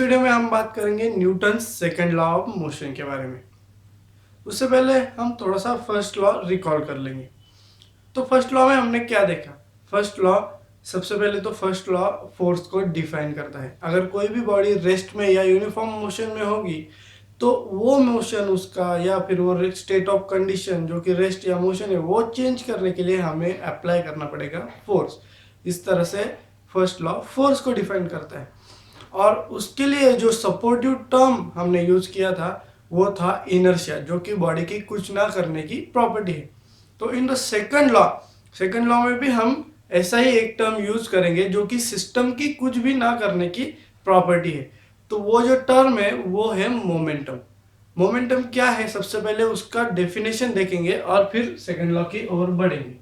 Video में हम बात करेंगे Newton second law of motion के बारे में। उससे पहले हम थोड़ा सा फर्स्ट लॉ रिकॉल कर लेंगे। तो फर्स्ट लॉ में हमने क्या देखा? फर्स्ट लॉ, सबसे पहले तो फर्स्ट लॉ फोर्स को डिफाइन करता है। अगर कोई भी बॉडी रेस्ट में या यूनिफॉर्म मोशन में होगी तो वो मोशन उसका या फिर वो स्टेट ऑफ कंडीशन जो कि रेस्ट या मोशन है वो चेंज करने के लिए हमें अप्लाई करना पड़ेगा फोर्स। इस तरह से फर्स्ट लॉ फोर्स को डिफाइन करता है। और उसके लिए जो सपोर्टिव टर्म हमने यूज किया था वो था इनर्शिया, जो कि बॉडी की कुछ ना करने की प्रॉपर्टी है। तो इन द सेकंड लॉ में भी हम ऐसा ही एक टर्म यूज करेंगे जो कि सिस्टम की कुछ भी ना करने की प्रॉपर्टी है। तो वो जो टर्म है वो है मोमेंटम। मोमेंटम क्या है, सबसे पहले उसका डेफिनेशन देखेंगे और फिर सेकंड लॉ की ओर बढ़ेंगे।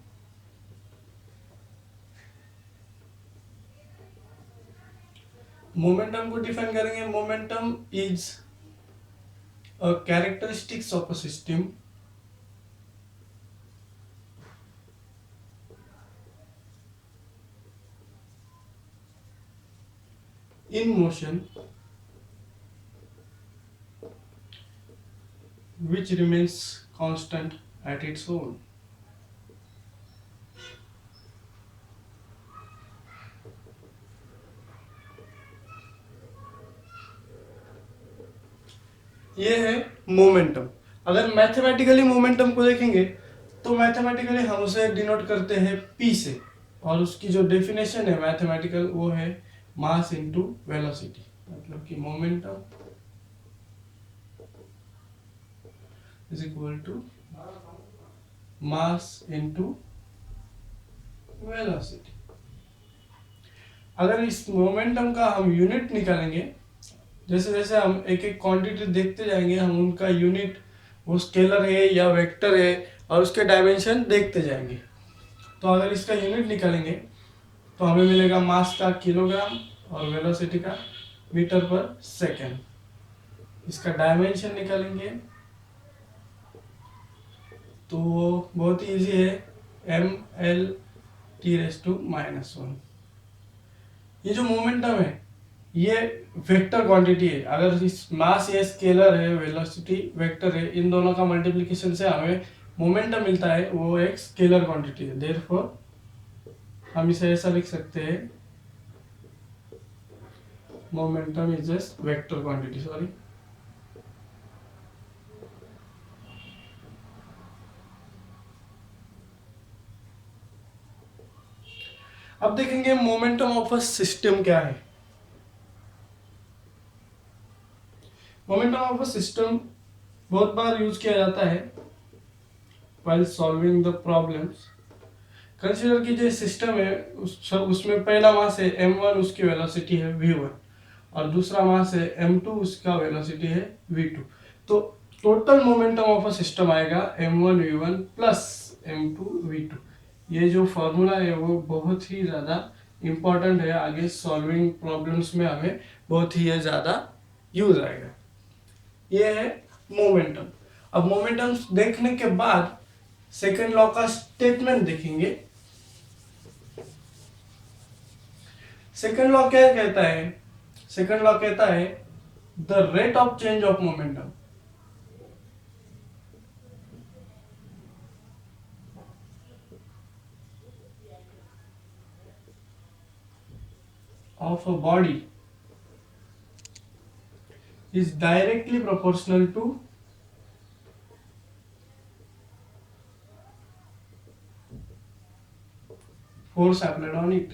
मोमेंटम को डिफाइन करेंगे। Momentum is a characteristics of a system in motion which remains constant at its own. ये है मोमेंटम। अगर मैथमेटिकली मोमेंटम को देखेंगे तो मैथमेटिकली हम उसे डिनोट करते हैं P से, और उसकी जो डेफिनेशन है मैथमेटिकल वो है मास इनटू वेलोसिटी। मतलब कि momentum is equal to mass into velocity. अगर इस मोमेंटम का हम यूनिट निकालेंगे, जैसे जैसे हम एक एक क्वांटिटी देखते जाएंगे हम उनका यूनिट, वो स्केलर है या वेक्टर है, और उसके डायमेंशन देखते जाएंगे। तो अगर इसका यूनिट निकालेंगे तो हमें मिलेगा मास का किलोग्राम और वेलोसिटी का मीटर पर सेकेंड। इसका डायमेंशन निकालेंगे तो वो बहुत ही इजी है, mL/(T⁻⁻1). ये जो मोमेंटम है ये वेक्टर क्वांटिटी है। अगर इस मास ये स्केलर है, वेलोसिटी वेक्टर है, इन दोनों का मल्टीप्लिकेशन से हमें मोमेंटम मिलता है, वो एक स्केलर क्वांटिटी है। देयरफॉर हम इसे ऐसा लिख सकते हैं, momentum is just vector quantity. Sorry, अब देखेंगे मोमेंटम ऑफ अ सिस्टम क्या है। मोमेंटम ऑफ अ सिस्टम बहुत बार यूज किया जाता है while solving the problems। Consider कीजिए सिस्टम है, उसमें पहला मास है m1, उसकी वेलोसिटी है v1, और दूसरा मास है m2, उसका वेलोसिटी है v2। तो total momentum of a system आएगा m1 v1 plus m2 v2। ये जो फॉर्मूला है वो बहुत ही ज़्यादा इम्पोर्टेंट है, आगे सॉल्विंग प्रॉब्लम्स में हमें बहुत ही ज़्यादा यूज आएगा। ये है मोमेंटम। अब मोमेंटम देखने के बाद सेकेंड लॉ का स्टेटमेंट देखेंगे। सेकेंड लॉ क्या कहता है? सेकेंड लॉ कहता है the rate of change of momentum of a body is directly proportional to force applied on it।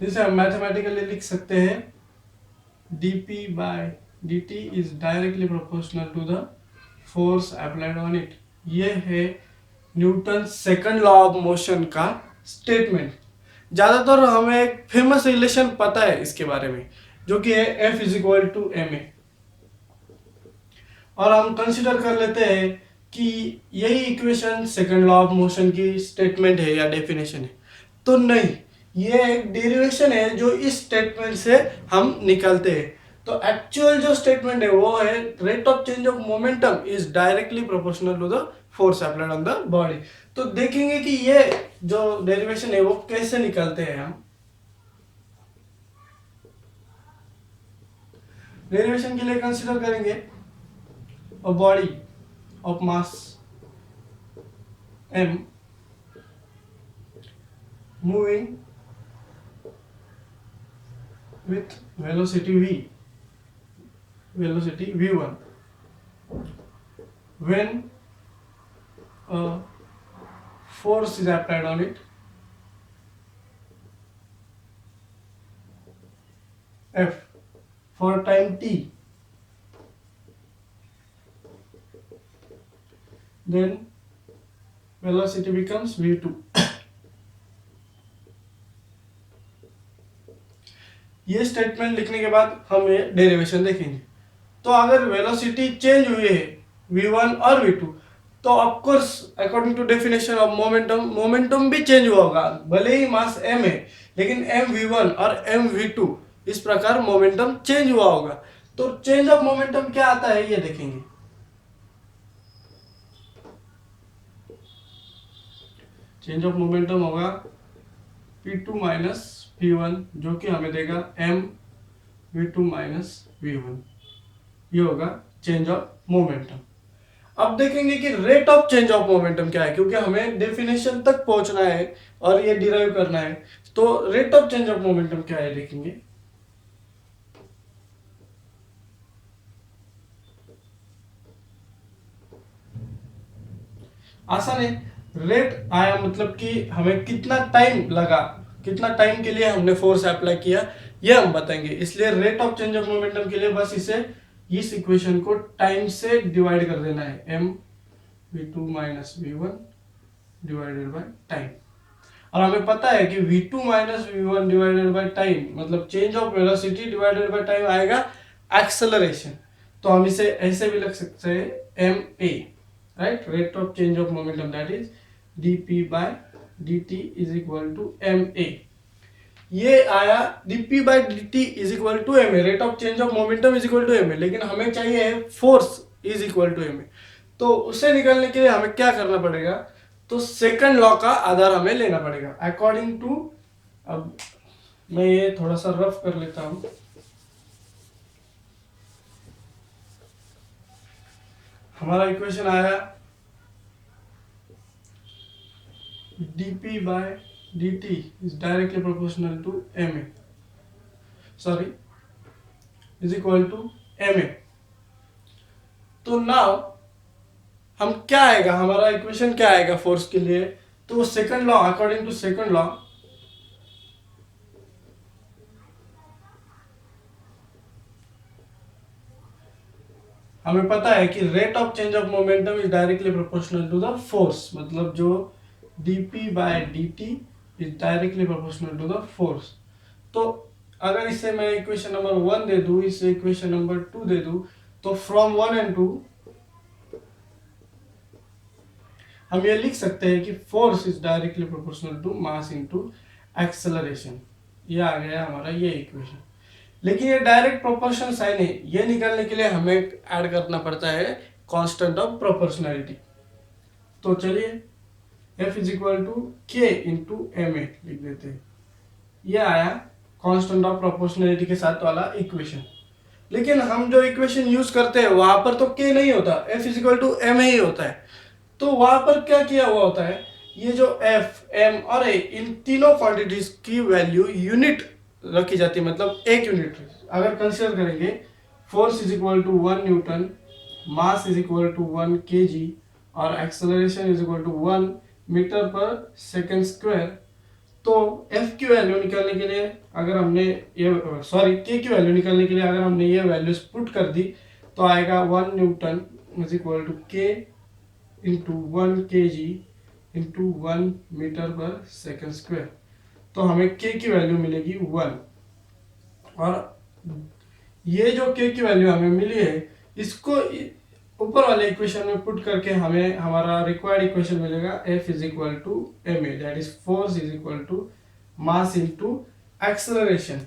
जिसे हम मैथमेटिकली लिख सकते हैं dp/dt is directly proportional to the force applied on it। ये है Newton second law of motion का statement. ज्यादातर हमें एक फेमस रिलेशन पता है इसके बारे में, जो कि है F = ma, और हम कंसिडर कर लेते हैं कि यही equation second law of motion की स्टेटमेंट है या डेफिनेशन है। तो नहीं, ये एक डेरिवेशन है जो इस स्टेटमेंट से हम निकालते हैं। तो एक्चुअल जो स्टेटमेंट है वो है rate of change of momentum is directly proportional to the force applied on the body. तो देखेंगे कि ये जो डेरिवेशन है वो कैसे निकालते हैं हम। डेरिवेशन के लिए कंसीडर करेंगे a body of mass m moving with velocity v1 when a force is applied on it f for time t, then velocity becomes v2। ये स्टेटमेंट लिखने के बाद हम ये डेरिवेशन देखेंगे। तो अगर वेलोसिटी चेंज हुई है v1 और v2, तो of course according to definition of momentum भी चेंज हुआ होगा। भले ही मास m है लेकिन m v1 और m v2 इस प्रकार मोमेंटम चेंज हुआ होगा। तो चेंज ऑफ मोमेंटम क्या आता है ये देखेंगे। चेंज ऑफ मोमेंटम होगा p2 माइनस v1 जो कि हमें देगा m v2 माइनस v1। ये होगा चेंज ऑफ मोमेंटम। अब देखेंगे कि rate of change of momentum क्या है, क्योंकि हमें डेफिनेशन तक पहुंचना है और ये डिराइव करना है। तो rate of change of momentum क्या है देखेंगे। आसान है, रेट आया मतलब कि हमें कितना टाइम लगा, कितना टाइम के लिए हमने फोर्स अप्लाई किया ये हम बताएंगे। इसलिए rate of change of momentum के लिए बस इस इक्वेशन को टाइम से डिवाइड कर देना है, m v2 minus v1 divided by time. और हमें पता है कि v2 minus v1 divided by time मतलब change of velocity divided by time आएगा एक्सेलरेशन। तो हम इसे ऐसे भी लिख सकते हैं ma, right, rate of change of momentum that is dp by dt is equal to ma। ये आया dp by dt is equal to ma, rate of change of momentum is equal to ma, लेकिन हमें चाहिए force is equal to ma। तो उससे निकलने के लिए हमें क्या करना पड़ेगा, तो सेकंड लॉ का आधार हमें लेना पड़ेगा अकॉर्डिंग टू। अब मैं ये थोड़ा सा रफ कर लेता हूं। हमारा इक्वेशन आया dp by dt is directly proportional to ma, sorry, is equal to ma। तो नाउ हम क्या आएगा, हमारा इक्वेशन क्या आएगा फोर्स के लिए, तो second law, according to second law हमें पता है कि rate of change of momentum is directly proportional to the force, मतलब जो dp by dt is directly proportional to the force. तो अगर इसे मैं इक्वेशन नंबर 1 दे दूं, इसे इक्वेशन नंबर 2 दे दूं, तो फ्रॉम 1 एंड 2 हम ये लिख सकते हैं कि force is directly proportional to mass into acceleration. ये आ गया हमारा ये इक्वेशन। लेकिन ये डायरेक्ट प्रोपोर्शन साइन है, ये निकालने के लिए हमें ऐड करना पड़ता है कांस्टेंट ऑफ प्रोपोर्शनैलिटी। तो चलिए F इज इक्वल टू के इंटू एम ए लिख देते हैं। ये आया कांस्टेंट ऑफ प्रोपोर्शनैलिटी के साथ वाला इक्वेशन। लेकिन हम जो इक्वेशन यूज करते हैं वहां पर तो के नहीं होता, F is equal to M a ही होता है। तो वहां पर क्या किया हुआ होता है, ये जो F, M और A इन तीनों क्वांटिटीज की वैल्यू यूनिट रखी जाती है, मतलब एक यूनिट। अगर कंसीडर करेंगे force is equal to 1 newton, mass is equal to 1 kg और acceleration is equal to 1 metre per second square. तो F की वैल्यू निकालने के लिए अगर हमने ये K की वैल्यू निकालने के लिए अगर हमने ये वैल्यूज पुट कर दी तो आएगा 1 newton is equal to K into 1 kg into 1 metre per second square. तो हमें K की वैल्यू मिलेगी 1, और ये जो K की वैल्यू हमें मिली है इसको ऊपर वाले इक्वेशन में पुट करके हमें हमारा रिक्वायर्ड इक्वेशन मिलेगा F is equal to M A, that is force is equal to mass into acceleration.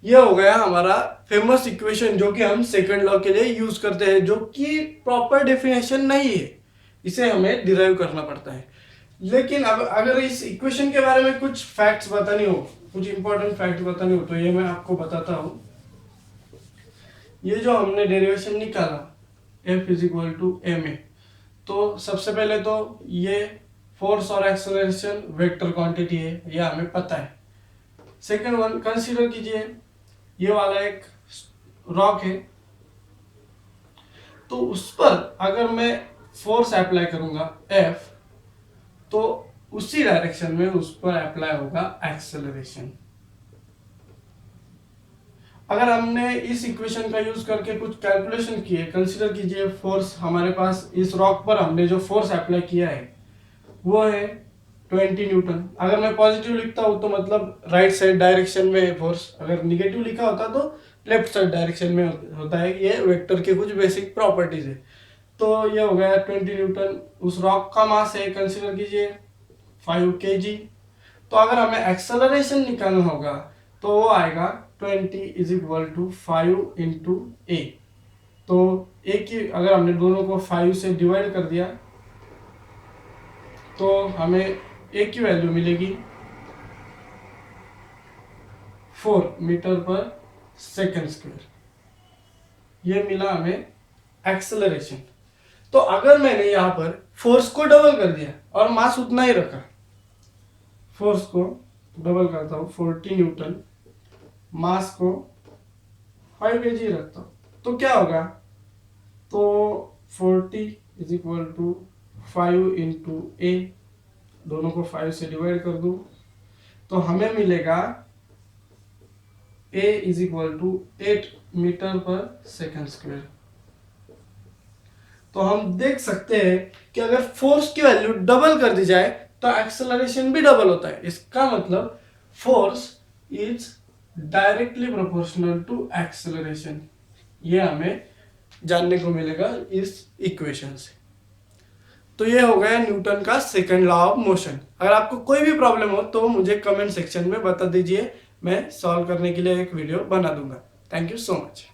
ये हो गया हमारा फेमस इक्वेशन जो कि हम सेकंड लॉ के लिए यूज करते हैं, जो कि प्रॉपर डेफिनेशन नहीं है, इसे हमें डिराइव करना पड़ता है। लेकिन अब अगर इस इक्वेशन के बारे में कुछ फैक्ट्स बतानी हो, कुछ इंपॉर्टेंट फैक्ट बतानी हो, तो ये मैं आपको बताता हूँ। ये जो हमने डेरिवेशन निकाला F = ma, तो सबसे पहले तो ये फोर्स और एक्सेलरेशन वेक्टर क्वांटिटी है, ये हमें पता है। सेकंड वन, कंसीडर कीजिए ये वाला एक रॉक है, तो उस पर अगर मैं फोर्स अप्लाई करूंगा F, तो उसी डायरेक्शन में उस पर अप्लाई होगा एक्सेलरेशन। अगर हमने इस इक्वेशन का यूज करके कुछ कैलकुलेशन किए, कंसीडर कीजिए फोर्स हमारे पास इस रॉक पर हमने जो फोर्स अप्लाई किया है वो है 20 न्यूटन। अगर मैं पॉजिटिव लिखता हूं तो मतलब राइट साइड डायरेक्शन में है फोर्स, अगर निगेटिव लिखा होता तो लेफ्ट साइड डायरेक्शन में होता है। ये वेक्टर के कुछ बेसिक प्रॉपर्टीज है। तो ये हो गया 20 न्यूटन। उस रॉक का मास है, कंसीडर कीजिए 5 kg। तो अगर हमें एक्सेलरेशन निकालना होगा तो वो आएगा 20 = 5 × a। तो a की अगर हमने दोनों को 5 से डिवाइड कर दिया तो हमें a की वैल्यू मिलेगी 4 मीटर/सेकंड स्क्वायर। ये मिला हमें एक्सेलरेशन। तो अगर मैंने यहाँ पर फोर्स को डबल कर दिया और मास उतना ही रखा, फोर्स को डबल करता हूँ 40 न्यूटन, मास को 5 kg रखता हूँ, तो क्या होगा? तो 40 = 5 × a, दोनों को 5 से डिवाइड कर दूं तो हमें मिलेगा a = 8 मीटर/सेकंड स्क्वायर। तो हम देख सकते हैं कि अगर फोर्स की वैल्यू डबल कर दी जाए तो एक्सेलरेशन भी डबल होता है। इसका मतलब force is directly proportional to acceleration. ये हमें जानने को मिलेगा इस इक्वेशन से। तो ये हो गया न्यूटन का सेकंड लॉ ऑफ मोशन। अगर आपको कोई भी प्रॉब्लम हो तो मुझे कमेंट सेक्शन में बता दीजिए, मैं सॉल्व करने के लिए एक वीडियो बना दूंगा। Thank you so much.